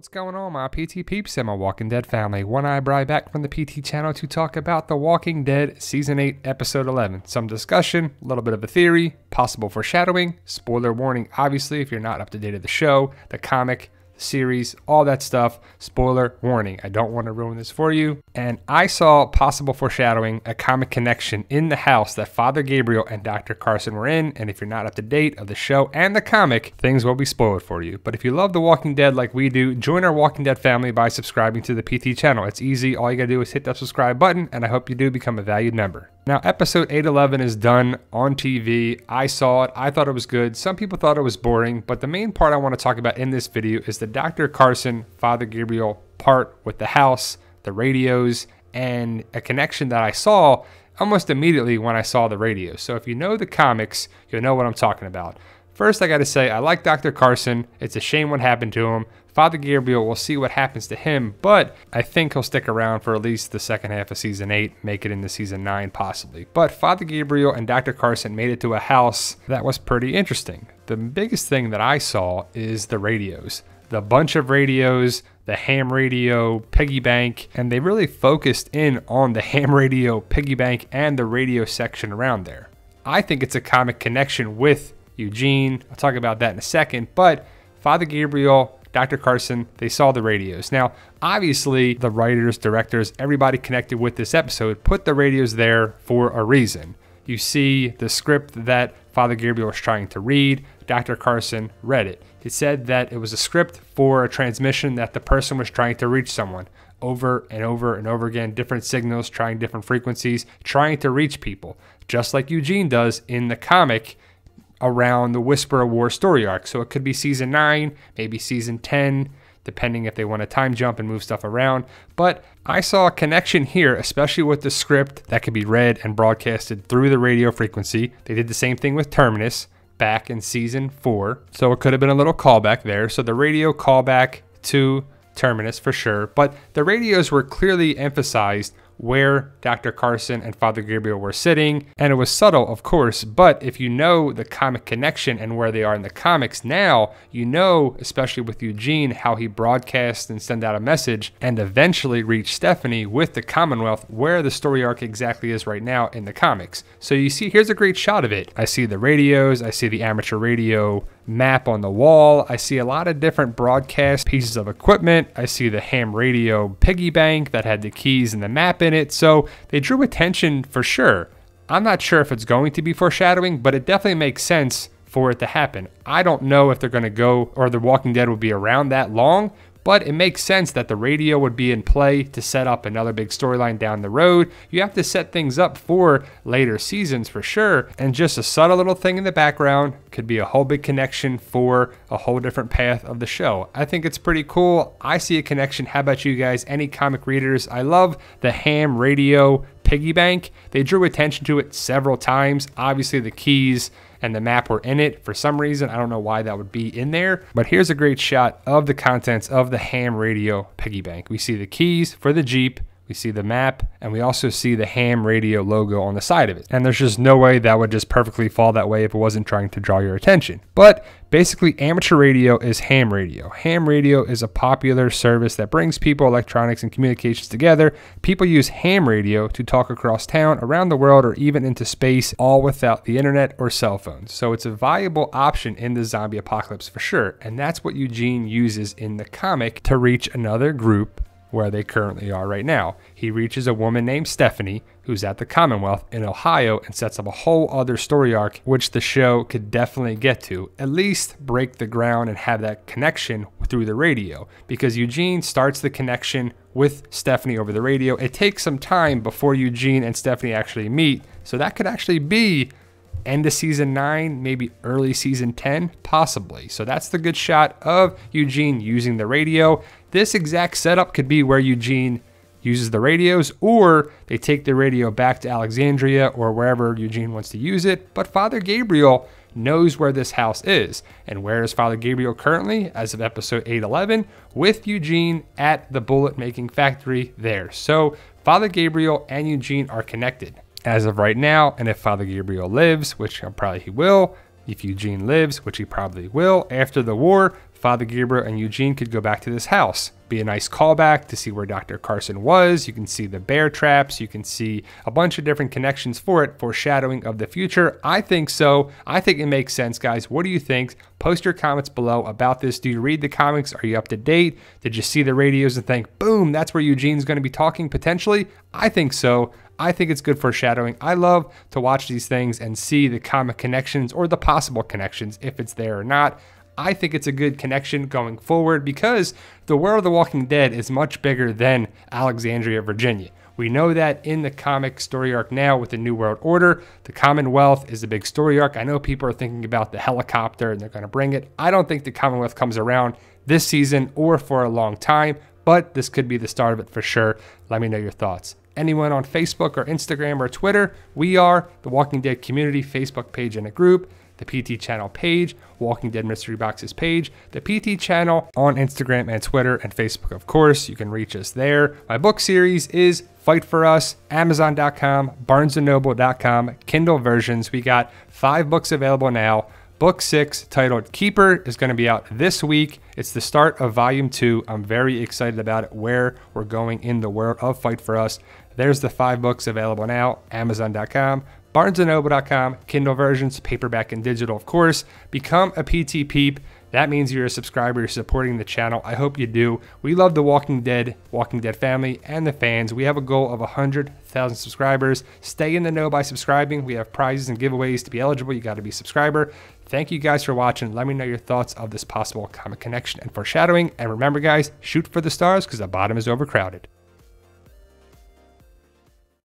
What's going on, my PT peeps and my Walking Dead family? One Eyebrow back from the PT channel to talk about The Walking Dead Season 8, Episode 11. Some discussion, a little bit of a theory, possible foreshadowing, spoiler warning, obviously, if you're not up to date of the show, the comic, series, all that stuff. Spoiler warning. I don't want to ruin this for you. And I saw possible foreshadowing, a comic connection in the house that Father Gabriel and Dr. Carson were in. And if you're not up to date of the show and the comic, things will be spoiled for you. But if you love The Walking Dead like we do, join our Walking Dead family by subscribing to the PT channel. It's easy. All you gotta do is hit that subscribe button, and I hope you do become a valued member. Now, episode 811 is done on TV. I saw it. I thought it was good. Some people thought it was boring, but the main part I want to talk about in this video is the Dr. Carson, Father Gabriel part with the house, the radios, and a connection that I saw almost immediately when I saw the radios. So if you know the comics, you'll know what I'm talking about. First, I got to say, I like Dr. Carson. It's a shame what happened to him. Father Gabriel, we'll see what happens to him, but I think he'll stick around for at least the second half of Season 8, make it into Season 9 possibly. But Father Gabriel and Dr. Carson made it to a house that was pretty interesting. The biggest thing that I saw is the radios. The bunch of radios, the ham radio, piggy bank, and they really focused in on the ham radio, piggy bank, and the radio section around there. I think it's a comic connection with Eugene. I'll talk about that in a second, but Father Gabriel, Dr. Carson, they saw the radios. Now, obviously, the writers, directors, everybody connected with this episode put the radios there for a reason. You see the script that Father Gabriel was trying to read. Dr. Carson read it. It said that it was a script for a transmission that the person was trying to reach someone over and over and over again, different signals, trying different frequencies, trying to reach people, just like Eugene does in the comic around the Whisper of War story arc. So it could be Season 9, maybe Season 10, depending if they want to time jump and move stuff around. But I saw a connection here, especially with the script that could be read and broadcasted through the radio frequency. They did the same thing with Terminus back in Season 4. So it could have been a little callback there. So the radio callback to Terminus for sure. But the radios were clearly emphasized where Dr. Carson and Father Gabriel were sitting, and it was subtle, of course, but if you know the comic connection and where they are in the comics now, you know, especially with Eugene, how he broadcasts and send out a message and eventually reach Stephanie with the Commonwealth, where the story arc exactly is right now in the comics. So you see, here's a great shot of it. I see the radios, I see the amateur radio map on the wall. I see a lot of different broadcast pieces of equipment. I see the ham radio piggy bank that had the keys and the map in it. So they drew attention for sure. I'm not sure if it's going to be foreshadowing, but it definitely makes sense for it to happen. I don't know if they're going to go, or The Walking Dead will be around that long, but it makes sense that the radio would be in play to set up another big storyline down the road. You have to set things up for later seasons for sure. And just a subtle little thing in the background could be a whole big connection for a whole different path of the show. I think it's pretty cool. I see a connection. How about you guys? Any comic readers? I love the ham radio piggy bank. They drew attention to it several times. Obviously the keys and the map were in it for some reason. I don't know why that would be in there, but here's a great shot of the contents of the ham radio piggy bank. We see the keys for the Jeep, we see the map, and we also see the ham radio logo on the side of it. And there's just no way that would just perfectly fall that way if it wasn't trying to draw your attention. But basically, amateur radio is ham radio. Ham radio is a popular service that brings people, electronics, and communications together. People use ham radio to talk across town, around the world, or even into space, all without the internet or cell phones. So it's a viable option in the zombie apocalypse for sure. And that's what Eugene uses in the comic to reach another group where they currently are right now. He reaches a woman named Stephanie who's at the Commonwealth in Ohio and sets up a whole other story arc, which the show could definitely get to, at least break the ground and have that connection through the radio, because Eugene starts the connection with Stephanie over the radio. It takes some time before Eugene and Stephanie actually meet, so that could actually be end of Season 9, maybe early Season 10, possibly. So that's the good shot of Eugene using the radio. This exact setup could be where Eugene uses the radios, or they take the radio back to Alexandria or wherever Eugene wants to use it. But Father Gabriel knows where this house is. And where is Father Gabriel currently, as of episode 811? With Eugene at the bullet making factory there. So Father Gabriel and Eugene are connected as of right now. And if Father Gabriel lives, which probably he will, if Eugene lives, which he probably will, after the war, Father Gabriel and Eugene could go back to this house. Be a nice callback to see where Dr. Carson was. You can see the bear traps. You can see a bunch of different connections for it, foreshadowing of the future. I think so. I think it makes sense, guys. What do you think? Post your comments below about this. Do you read the comics? Are you up to date? Did you see the radios and think, boom, that's where Eugene's going to be talking potentially? I think so. I think it's good foreshadowing. I love to watch these things and see the comic connections or the possible connections, if it's there or not. I think it's a good connection going forward because the world of The Walking Dead is much bigger than Alexandria, Virginia. We know that in the comic story arc now with the New World Order, the Commonwealth is a big story arc. I know people are thinking about the helicopter and they're going to bring it. I don't think the Commonwealth comes around this season or for a long time, but this could be the start of it for sure. Let me know your thoughts. Anyone on Facebook or Instagram or Twitter, we are the Walking Dead Community Facebook page and a group, the PT channel page, Walking Dead Mystery Boxes page, the PT channel on Instagram and Twitter and Facebook, of course. You can reach us there. My book series is Fight For Us, Amazon.com, BarnesandNoble.com, Kindle versions. We got 5 books available now. Book 6, titled Keeper, is going to be out this week. It's the start of Volume 2. I'm very excited about it, where we're going in the world of Fight For Us. There's the 5 books available now, Amazon.com, BarnesandNoble.com, Kindle versions, paperback and digital, of course. Become a PT Peep. That means you're a subscriber, you're supporting the channel. I hope you do. We love the Walking Dead family, and the fans. We have a goal of 100,000 subscribers. Stay in the know by subscribing. We have prizes and giveaways. To be eligible, you got to be a subscriber. Thank you guys for watching. Let me know your thoughts of this possible comic connection and foreshadowing. And remember, guys, shoot for the stars because the bottom is overcrowded.